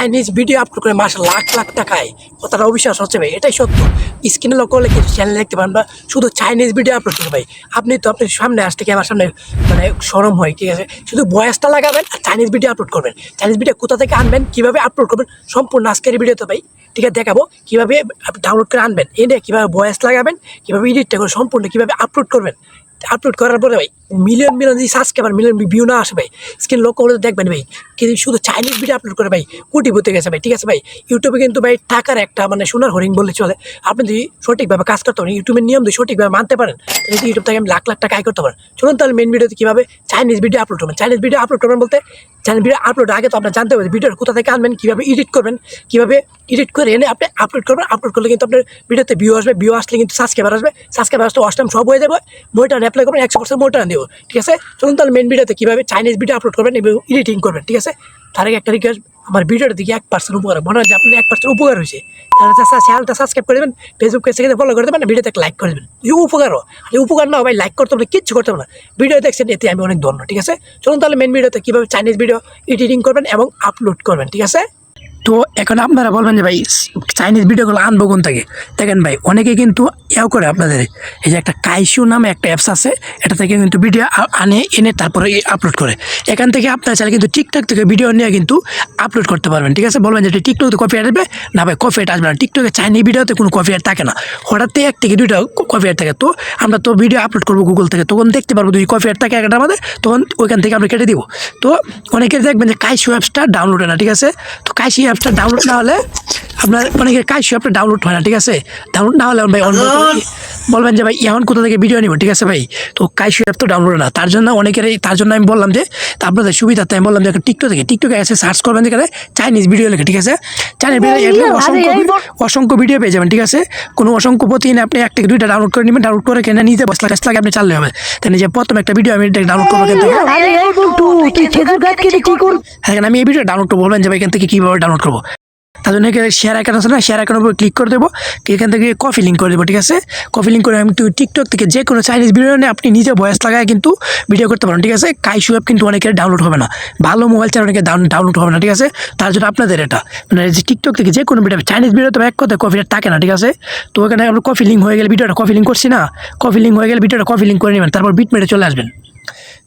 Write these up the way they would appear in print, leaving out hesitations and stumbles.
Chinese video upload করে মাসে লাখ লাখ টাকায় কতটা অবিশ্বাস হচ্ছে ভাই, এটাই সত্য। স্ক্রিনে লক করলে কিছু চ্যানেল দেখতে পারেন বা শুধু চাইনিজ ভিডিও আপলোড করে ভাই। আপনি সামনে আসতে আমার সামনে মানে সরম হয়, ঠিক আছে? শুধু ভয়েসটা লাগাবেন আর চাইনিজ ভিডিও আপলোড করবেন। চাইনিজ ভিডিও কোথা থেকে আনবেন, কীভাবে আপলোড করবেন, সম্পূর্ণ আজকের ভিডিওতে ভাই ঠিক আছে দেখাবো। কীভাবে ডাউনলোড করে আনবেন, এনে কীভাবে ভয়েস লাগাবেন, কীভাবে এডিটটা করে সম্পূর্ণ কীভাবে আপলোড করবেন। আপলোড করার পরে ভাই মিলিয়ন মিলিয়ন যদি সাবস্ক্রাইবার মিলিয়ন ভিউ না আসে ভাই, স্ক্রিন লক করে দেখবেন ভাই কিন্তু শুধু চাইনিজ ভিডিও আপলোড করে ভাই কোটিপতি গেছে ভাই, ঠিক আছে ভাই? ইউটিউবে কিন্তু ভাই টাকার একটা মানে সোনার হরিণ বললে চলে। আপনি যদি সঠিকভাবে কাজ করতে পারেন, ইউটিউবের নিয়ম যদি সঠিকভাবে মানতে পারেন, তাহলে ইউটিউব থেকে আমি লাখ লাখ টাকা আয় করতে পারেন। চলুন তাহলে মেন ভিডিওতে কীভাবে চাইনিজ ভিডিও আপলোড করবেন। চাইনিজ ভিডিও আপলোড করবেন বলতে চাইনিজ ভিডিও আপলোড আগে তো আপনার জানতে হবে ভিডিওর কোথা থেকে আনবেন, কীভাবে এডিট করবেন, কীভাবে এডিট করে এনে আপনি আপলোড করবেন। আপলোড করলে কিন্তু আপনার ভিডিওতে ভিউ আসবে, ভিউ আসলে কিন্তু সাবস্ক্রাইবার আসবে, সাবস্ক্রাইবার আসলে ওয়াচ টাইম সব হয়ে যাবে। মোটান অ্যাপ্লাই করবেন 100% মোটান দেবো, ঠিক আছে? চলুন তাহলে মেন ভিডিওতে কীভাবে চাইনিজ ভিডিও আপলোড করবেন এবং এডিটিং করবেন, ঠিক আছে? তার আগে একটা রিকোয়েস্ট, আমার ভিডিওটা দিকে 1% উপকার মনে হয় যে আপনার 1% উপকার হয়েছে, তাহলে চ্যানেলটা সাবস্ক্রাইব করে দেবেন, ফেসবুক পেজ থেকে ফলো করে দেবেন, ভিডিওতে একটা লাইক করে দেবেন। এই উপকারও আর উপকার না ভাই, লাইক করতে হবে কিচ্ছু করতে হবে না। ভিডিও দেখছেন এতে আমি অনেক ধন্য, ঠিক আছে? চলুন তাহলে মেন ভিডিওতে কীভাবে চাইনিজ ভিডিও এডিটিং করবেন এবং আপলোড করবেন, ঠিক আছে? তো এখন আপনারা বলবেন যে ভাই চাইনিজ ভিডিওগুলো আনবো কোন থেকে? দেখেন ভাই অনেকে কিন্তু করে আপনাদের এই যে একটা কাইশু নামে একটা অ্যাপস আছে, এটা থেকে কিন্তু ভিডিও এনে তারপরে আপলোড করে। এখান থেকে আপনারা চাইলে কিন্তু টিকটক থেকে ভিডিও নিয়ে কিন্তু আপলোড করতে পারবেন, ঠিক আছে? বলবেন যে টিকটকে কপিরাইট আসবে না ভাই, কপিরাইট আসবে না। টিকটকে চাইনিজ ভিডিওতে কোনো কপিরাইট থাকে না, হঠাৎ এক থেকে দুইটা কপিরাইট থাকে। তো আমরা তো ভিডিও আপলোড করবো গুগল থেকে, তখন দেখতে পারবো যদি কপিরাইট থাকে একটা আমাদের, তখন ওইখান থেকে আমরা কেটে দিব। তো অনেকে দেখবেন যে কাইশু অ্যাপসটা ডাউনলোড হয় না, ঠিক আছে? তো কাইশু অ্যাপসটা ডাউনলোড না হলে আপনার অনেকের কাইশু অ্যাপটা ডাউনলোড হয় না, ঠিক আছে? ডাউনলোড না হলে ভাই বলবেন যে ভাই এখন কোথা থেকে ভিডিও নিব, ঠিক আছে ভাই? তো কাইশু অ্যাপ তো ডাউনলোড না, তার জন্য তার জন্য আমি বললাম যে আপনাদের সুবিধাতে আমি বললাম যে টিকটকে এসে সার্চ করবেন যেখানে চাইনিজ ভিডিও লেখে, ঠিক আছে? চাইনিজ ভিডিও অসংখ্য ভিডিও পেয়ে যাবেন, ঠিক আছে? কোনো অসংখ্য প্রতিদিন আপনি 1 থেকে 2টা ডাউনলোড করে নেবেন, ডাউনলোড করে কিনে নিজে বসলা লাগে আপনি চাললে হবে। তাই যে প্রথম একটা ভিডিও আমি ডাউনলোড করবো এখান থেকে। হ্যাঁ, আমি এই ভিডিও ডাউনলোড করবো, বলবেন যে ভাই এখান থেকে কীভাবে ডাউনলোড করবো। তার জন্য শেয়ার আইকন আছে না, শেয়ার আইকনের উপর ক্লিক করে দেবো, এখান থেকে কপি লিঙ্ক করে দেবো, ঠিক আছে? কপি লিঙ্ক করে আমি টিকটক থেকে যে কোনো চাইনিজ ভিডিও নিয়ে আপনি নিজে ভয়েস লাগায় কিন্তু ভিডিও করতে পারেন, ঠিক আছে? কাইশু অ্যাপ কিন্তু অনেকের ডাউনলোড হবে না, ভালো মোবাইল চ্যানেল অনেকে ডাউনলোড হবে না, ঠিক আছে? তার জন্য আপনাদের এটা মানে যে টিকটক থেকে যে কোনো ভিডিও চাইনিজ ভিডিও তো এক কথায় কপিরাইট থাকে না, ঠিক আছে? তো ওখানে আপনার কপি লিঙ্ক হয়ে গেলে ভিডিওটা কপি লিঙ্ক করছি না, কপি লিঙ্ক হয়ে গেলে ভিডিওটা কপি লিঙ্ক করে নেবেন, তারপর বিটমেটে চলে আসবেন।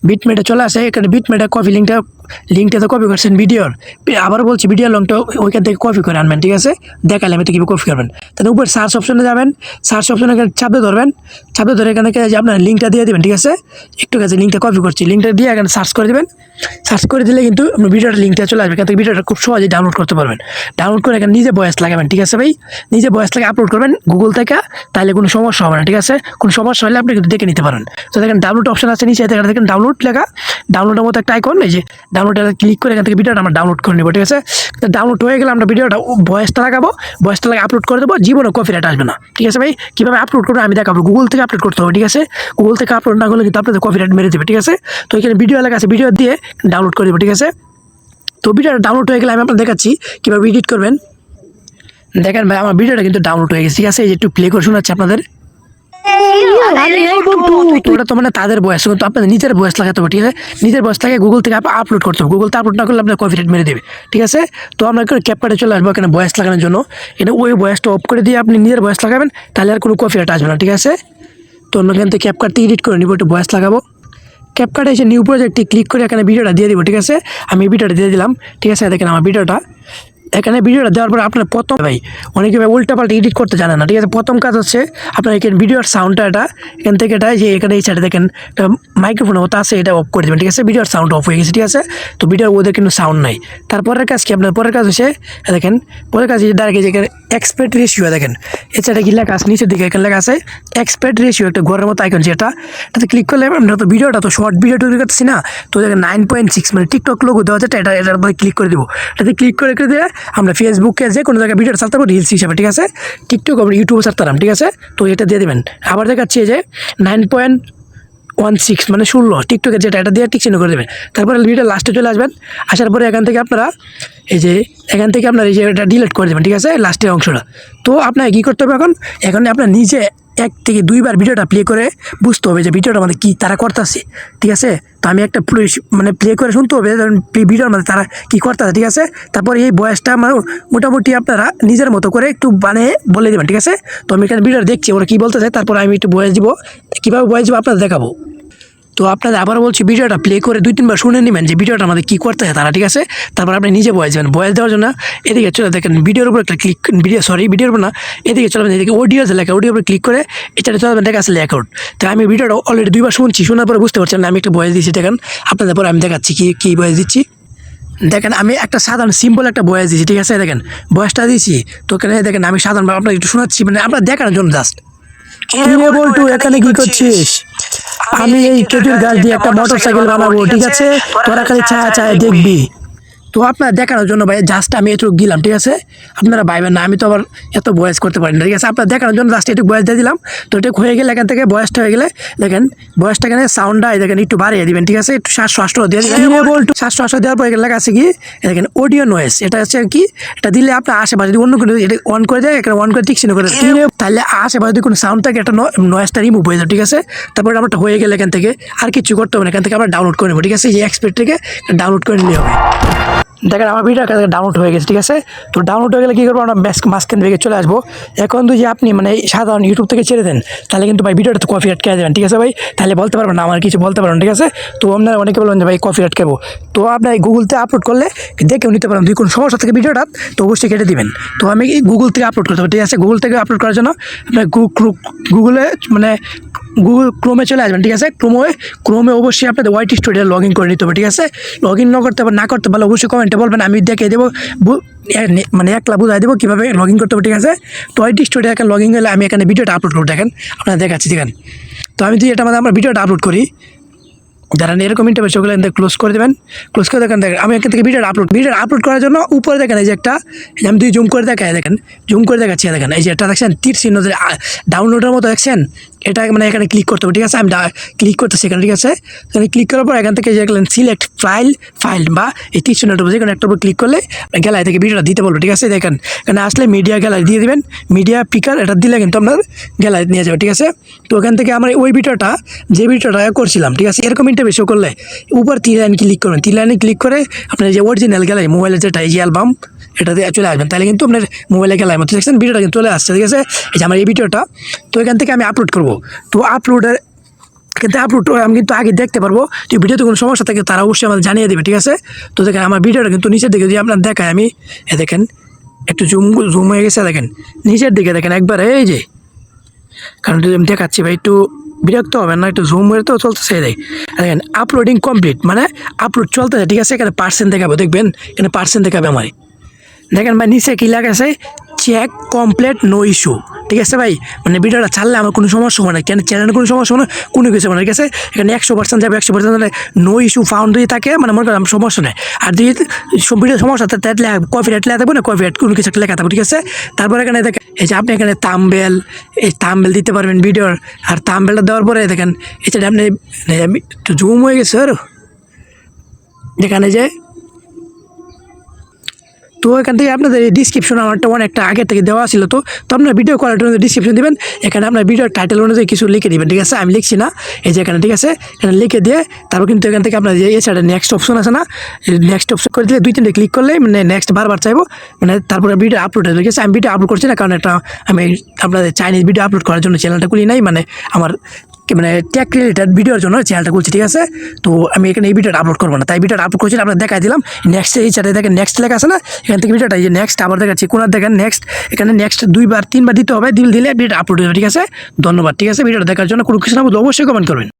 বিটমেটে চলে আসে, এখানে বিটমেটে কপি লিঙ্কটা তো কপি করছেন ভিডিওর, আবার বলছি ভিডিও লংটা ওইখান থেকে কপি করে আনবেন, ঠিক আছে? দেখালে আমি তো কীভাবে কপি করবেন। তাহলে উপরে সার্চ অপশনে যাবেন, সার্চ অপশনে চাপতে ধরবেন, চাপতে ধরে এখানে যে আপনার লিঙ্কটা দিয়ে দেবেন, ঠিক আছে? একটু কাছে লিঙ্কটা কপি করছি, লিঙ্কটা দিয়ে এখানে সার্চ করে দেবেন। সার্চ করে দিলে কিন্তু আপনার ভিডিওটা লিঙ্কটা চলে আসবে, এখান থেকে ভিডিওটা খুব সহজেই ডাউনলোড করতে পারবেন। ডাউনলোড করে এখানে নিজে ভয়েস লাগাবেন, ঠিক আছে ভাই? নিজে ভয়েস লাগে আপলোড করবেন গুগল থেকে, তাহলে কোনো সমস্যা হবে না, ঠিক আছে? কোনো সমস্যা হলে আপনি কিন্তু দেখে নিতে পারেন। তো দেখেন ডাউনলোড অপশন আছে নিচে, দেখেন ডাউনলোড লেখা, ডাউনলোডের মতো একটা আইকন, এই যে ডাউনলোডে ক্লিক করে এখান থেকে ভিডিওটা আমরা ডাউনলোড করে নেবো, ঠিক আছে? ডাউনলোড হয়ে গেলে আমরা ভিডিওটা ভয়েসটা লাগাবো, ভয়েসটা লাগে আপলোড করে দেবো, জীবনে কপিরাইট আসবে না, ঠিক আছে ভাই? কীভাবে আপলোড করবো আমি দেখাবো। গুগল থেকে আপলোড করতে হবে, ঠিক আছে? গুগল থেকে আপলোড না করলে কিন্তু আপনাদের কপিরাইট মেরে দেবে, ঠিক আছে? তো এখানে ভিডিও লেখা আছে, ভিডিও দিয়ে ডাউনলোড করে দেবো, ঠিক আছে? তো ভিডিওটা ডাউনলোড হয়ে গেলে আমি আপনাদের দেখাচ্ছি কীভাবে এডিট করবেন। দেখেন ভাই আমার ভিডিওটা কিন্তু ডাউনলোড হয়ে গেছে, ঠিক আছে? এই যে একটু প্লে করে শোনাচ্ছি আপনাদের। ওটা তো মানে তাদের বয়স, কিন্তু আপনাদের নিজের বয়স লাগাতে হবে, ঠিক আছে? নিজের বয়স লাগে গুগল থেকে আপলোড করতে হবে, গুগল থেকে আপলোড না করলে আপনার কপিরাইট মেরে দেবে, ঠিক আছে? তো আমরা ক্যাপকাটে চলে আসবো এখানে বয়স লাগানোর জন্য, এটা ওই বয়সটা অফ করে দিয়ে আপনি নিজের বয়স লাগাবেন, তাহলে আর কোনো কপিরাইট আসবে না, ঠিক আছে? তো অন্য এখান থেকে ক্যাপকাট থেকে এডিট করে নিব, একটু বয়স লাগাবো। ক্যাপকাটে এসে নিউ প্রজেক্টে ক্লিক করে এখানে ভিডিওটা দিয়ে দিব, ঠিক আছে? আমি ভিডিওটা দিয়ে দিলাম, ঠিক আছে? দেখেন আমার ভিডিওটা এখানে ভিডিওটা দেওয়ার পরে আপনার প্রথম ভাই অনেকে ভাই উল্টাপাল্টা এডিট করতে জানে না, ঠিক আছে? প্রথম কাজ হচ্ছে আপনার এখানে ভিডিওর সাউন্ডটা এখান থেকে এটা যে এখানে এই সাইডে দেখেন মাইক্রোফোন হতে আছে, এটা অফ করে দেবেন, ঠিক আছে? ভিডিওর সাউন্ড অফ হয়ে গেছে, ঠিক আছে? তো ভিডিওর ওদের কিন্তু সাউন্ড নাই। তারপরের কাজ কি আপনার পরের কাজ হচ্ছে দেখেন, পরের কাজ ডাইরেক্ট যেখানে এক্সপেক্ট রেশিও দেখেন এছাড়া কি লেখা আছে নিচের দিকে, এখানে লেখা আছে এক্সপেক্ট রেশিও, একটা ঘরের মতো আইকন, যেটা এটাতে ক্লিক করলে আমরা তো ভিডিওটা তো শর্ট ভিডিও তৈরি করতেছি না, তো দেখেন 9.6 মানে টিকটক লোগো দেওয়া আছে, এটার মধ্যে ক্লিক করে দেবো। এটাতে ক্লিক করে দিয়ে আমরা ফেসবুকে যে কোনো জায়গায় ভিডিও ছাড়তে পারবো রিলস হিসাবে, ঠিক আছে? টিকটক আমরা ইউটিউবে ছাড়তাম, ঠিক আছে? তো এটা দিয়ে দেবেন। আবার দেখাচ্ছি যে 9.16 মানে 16 টিকটকের যেটা, এটা দিয়ে টিক চিহ্ন করে দেবেন। তারপরে ভিডিও লাস্টে চলে আসবেন, আসার পরে এখান থেকে আপনারা এই যে এখান থেকে আপনার এই যে এটা ডিলিট করে দেবেন, ঠিক আছে? লাস্টের অংশটা। তো আপনার কী করতে হবে এখন আপনার নিজে 1 থেকে 2 বার ভিডিওটা প্লে করে বুঝতে হবে যে ভিডিওটা আমাদের কী তারা করতেছে, ঠিক আছে। তো আমি একটা মানে প্লে করে শুনতে হবে ভিডিওর মধ্যে তারা কী করতেছে, ঠিক আছে। তারপর এই ভয়েসটা আমার মোটামুটি আপনারা নিজের মতো করে একটু বানিয়ে বলে দেবেন, ঠিক আছে। তো আমি এখানে ভিডিওটা দেখছি ওরা কী বলতেছে, তারপর আমি একটু ভয়েস দিব, কীভাবে ভয়েস দিব আপনাদের দেখাবো। তো আপনাদের আবার বলছি ভিডিওটা প্লে করে 2-3 বার শুনে নেবেন যে ভিডিওটা আমাদের কী করতে হয় তারা, ঠিক আছে। তারপর আপনি নিজে ভয়েস দেবেন। ভয়েস দেওয়ার জন্য এদিকে চলে দেখেন ভিডিওর উপর একটা ক্লিক, ভিডিওর উপর না, এদিকে চলবেন, এদিকে অডিও আছে লেখা, অডিওর উপর ক্লিক করে এটাতে চলবেন, দেখা আছে লেআউট। তো আমি ভিডিওটা অলরেডি 2 বার শুনছি, শোনার পরে বুঝতে পারছেন না আমি একটা ভয়েস দিচ্ছি, দেখেন আপনাদের পরে আমি দেখাচ্ছি কী ভয়েস দিচ্ছি। দেখেন আমি একটা সাধারণ সিম্পল একটা ভয়েস দিচ্ছি, ঠিক আছে। দেখেন ভয়েসটা দিচ্ছি, তো এখানে দেখেন আমি সাধারণ আপনার একটু শোনাচ্ছি, মানে আপনার দেখানোর জন্য জাস্ট। কিরে বল্টু এখানে কি করছিস? আমি এই খেজুর গাছ দিয়ে একটা মোটরসাইকেল বানাবো, ঠিক আছে, তোরা খালি ছায়া ছায়া দেখবি। তো আপনার দেখানোর জন্য ভাই জাস্ট আমি এটুকু গেলাম, ঠিক আছে। আপনারা ভাইবেন না আমি তো আবার এত ভয়েস করতে পারি না, ঠিক আছে। আপনার দেখানোর জন্য জাস্ট একটু ভয়েস দিয়ে দিলাম। তো এটুকু হয়ে গেলে এখান থেকে ভয়েসটা হয়ে গেলে দেখেন ভয়েসটা এখানে সাউন্ডটা দেখেন একটু বাড়িয়ে দিবেন, ঠিক আছে। একটু 700 দিয়ে দিবেন, বলটু 700 দেওয়ার পর এখানে লেখা আছে কি দেখেন অডিও নয়েস। এটা হচ্ছে কি, এটা দিলে আপনার আশেপাশে যদি অন্য কোনো এটা অন করে দেয়, এখানে অন করে টিকচিহ্ন করে তাহলে আশেপাশে যদি কোনো সাউন্ড থাকে একটা নয়েসটা রিমুভ হয়ে যাবে, ঠিক আছে। তারপর আমারটা হয়ে গেলে এখান থেকে আর কিছু করতে হবে না, এখান থেকে আমরা ডাউনলোড করে নেবো, ঠিক আছে। এই এক্সপেক্ট থেকে ডাউনলোড করে নিলে হবে। দেখেন আমার ভিডিও ডাউনলোড হয়ে গেছে, ঠিক আছে। তো ডাউনলোড হয়ে গেলে কী করবো, আমরা মাঝখান থেকে চলে আসবো। এখন যদি আপনি মানে সাধারণ ইউটিউব থেকে ছেড়ে দেন তাহলে কিন্তু ভাই ভিডিওটা তো কপি আটকে দেবেন, ঠিক আছে ভাই। তাহলে বলতে পারবেন না, আমার কিছু বলতে পারবেন, ঠিক আছে। তো আপনারা অনেকে বলবেন যে ভাই কপি আটকাবো, তো আপনার গুগলতে আপলোড করলে দেখেও নিতে পারেন। যদি কোনো সমস্যা থেকে ভিডিওটা তো অবশ্যই কেটে দিবেন। তো আমি গুগল থেকে আপলোড করতে হবে, ঠিক আছে। গুগল থেকে আপলোড করার জন্য আপনার গুগলে মানে গুগল ক্রোমে চলে আসবেন, ঠিক আছে। ক্রোমে অবশ্যই আপনাদের ওয়াইটি স্টুডিও লগ ইন করে নিতে হবে, ঠিক আছে। লগ ইন না করতে পারলে অবশ্যই কমেন্টে বলবেন, আমি দেখে দেবো, মানে একলা বুঝাই দেবো কীভাবে লগ ইন করতে হবে, ঠিক আছে। তো ওয়াইটি স্টুডিও এখানে লগ ইন করলে আমি এখানে ভিডিওটা আপলোড করবো, দেখেন আপনারা দেখাচ্ছি, দেখেন। তো আমি যদি এটা মানে আমার ভিডিওটা আপলোড করি, যারা এরকম ইন্টারভিউ ওগুলো ক্লোজ করে দেবেন, ক্লোজ করে দেখেন। আমি এখান থেকে ভিডিও আপলোড করার জন্য উপরে দেখেন এই যে একটা, আমি যদি জুম করে দেখাই, দেখেন জুম করে দেখাচ্ছি, দেখেন এই যে এটা দেখছেন তীর চিহ্ন ডাউনলোডের মতো দেখছেন, এটা মানে এখানে ক্লিক করতে হবে, ঠিক আছে। আমি ক্লিক করতেছি এখানে, ঠিক আছে। এখানে ক্লিক করার পর এখান থেকে যে সিলেক্ট ফাইল বা এই তীর চিহ্নটা যে কোনো একটা উপর ক্লিক করলে গ্যালারি থেকে ভিডিওটা দিতে বলবো, ঠিক আছে। দেখেন এখানে আসলে মিডিয়া গ্যালারি দিয়ে দেবেন, মিডিয়া পিকার এটা দিলে কিন্তু আপনার গ্যালারি নিয়ে যাবে, ঠিক আছে। তো ওখান থেকে আমার ওই ভিডিওটা যে ভিডিওটা করছিলাম, ঠিক আছে, এরকম ইন্টারভিউ করলে উপর 3 লাইন ক্লিক করবেন, 3 লাইনে ক্লিক করে আপনার যে অরিজিনাল গ্যালারি মোবাইলের যেটা এই যে অ্যালবাম এটাতে চলে আসবেন, তাহলে কিন্তু আপনার মোবাইলে গ্যালারির মতো দেখছেন ভিডিওটা কিন্তু চলে আসছে, ঠিক আছে। এই যে আমার এই ভিডিওটা, তো এখান থেকে আমি আপলোড করবো। তো আপলোডের কিন্তু আপলোড আমি কিন্তু আগে দেখতে পারবো, তো ভিডিওতে কোনো সমস্যা থাকে তারা অবশ্যই আমাদের জানিয়ে দেবে, ঠিক আছে। তো দেখেন আমার ভিডিওটা কিন্তু নিচের দিকে যদি আপনার দেখায়, আমি দেখেন একটু জুম হয়ে গেছে, দেখেন নিচের দিকে দেখেন একবার এই যে, কারণ যদি আমি দেখাচ্ছি ভাই একটু বিরক্ত হবেন না, একটু জুম করে তো চলতেছে, দেখেন আপলোডিং কমপ্লিট মানে আপলোড চলতেছে, ঠিক আছে। এখানে পার্সেন্ট দেখাবো, দেখবেন এখানে পার্সেন্ট দেখাবে আমার, দেখেন ভাই নিচে কী লেখা আছে, চেক কমপ্লিট নো ইস্যু, ঠিক আছে ভাই। মানে ভিডিওটা ছাড়লে আমার কোনো সমস্যা হবে না, কেন চ্যানেলে কোনো সমস্যা হবে না, কোনো কিছু হবে না, ঠিক আছে। এখানে 100% যাবে, 100% নো ইস্যু ফাউন্ড যদি থাকে, মানে মনে করেন সমস্যা নেই। আর যদি ভিডিও সমস্যা থাকে তাহলে কপিরাইট লেখা থাকবে না, কপিরাইট কোনো কিছু একটা লেখা থাকবে, ঠিক আছে। তারপরে এখানে দেখেন এই যে আপনি এখানে থাম্বনেল দিতে পারবেন ভিডিওর, আর থাম্বনেলটা দেওয়ার পরে দেখেন এটা আপনি একটু জুম হয়ে গেছে আর যেখানে যে, তো এখান থেকে আপনাদের এই ডিসক্রিপশন আমারটা অনেকটা আগে থেকে দেওয়া ছিল, তো আপনার ভিডিও কোয়ালিটি অনুযায়ী ডিসক্রিপশন দেবেন, এখানে আপনার ভিডিওর টাইটেল অনুযায়ী কিছু লিখে দেবেন, ঠিক আছে। আমি লিখছি না, এই যে এখানে, ঠিক আছে, এখানে লিখে দিয়ে তারপর কিন্তু এখান থেকে আপনার যে এছাড়া নেক্সট অপশন আছে না, নেক্সট অপশন করে দিলে 2-3টে ক্লিক করলে মানে নেক্সট বারবার চাইবো, মানে তারপরে ভিডিও আপলোড হয়ে গেছে। আমি ভিডিও আপলোড করছি না, কারণ একটা আমি আপনাদের চাইনিজ ভিডিও আপলোড করার জন্য চ্যানেলটা খুলি নাই, মানে আমার মানে টেক রিলেটেড ভিডিওর জন্য চ্যানেলটা খুলছি, ঠিক আছে। তো আমি এখানে এই ভিডিওটা আপলোড করবো না, তাই ভিডিওটা আপলোড করছি আপনার দেখাই দিলাম। নেক্সট এই চ্যানেলে দেখেন নেক্সট লেখা আছে না, এখান থেকে ভিডিওটা এই যে নেক্সট আবার দেখাচ্ছি, কোন দেখেন নেক্সট, এখানে নেক্সট 2-3 বার দিতে হবে, দিলে ভিডিওটা আপলোড হবে, ঠিক আছে। ধন্যবাদ, ঠিক আছে। ভিডিওটা দেখার জন্য কোনো কিছু না বুঝলে অবশ্যই কমেন্ট করবেন।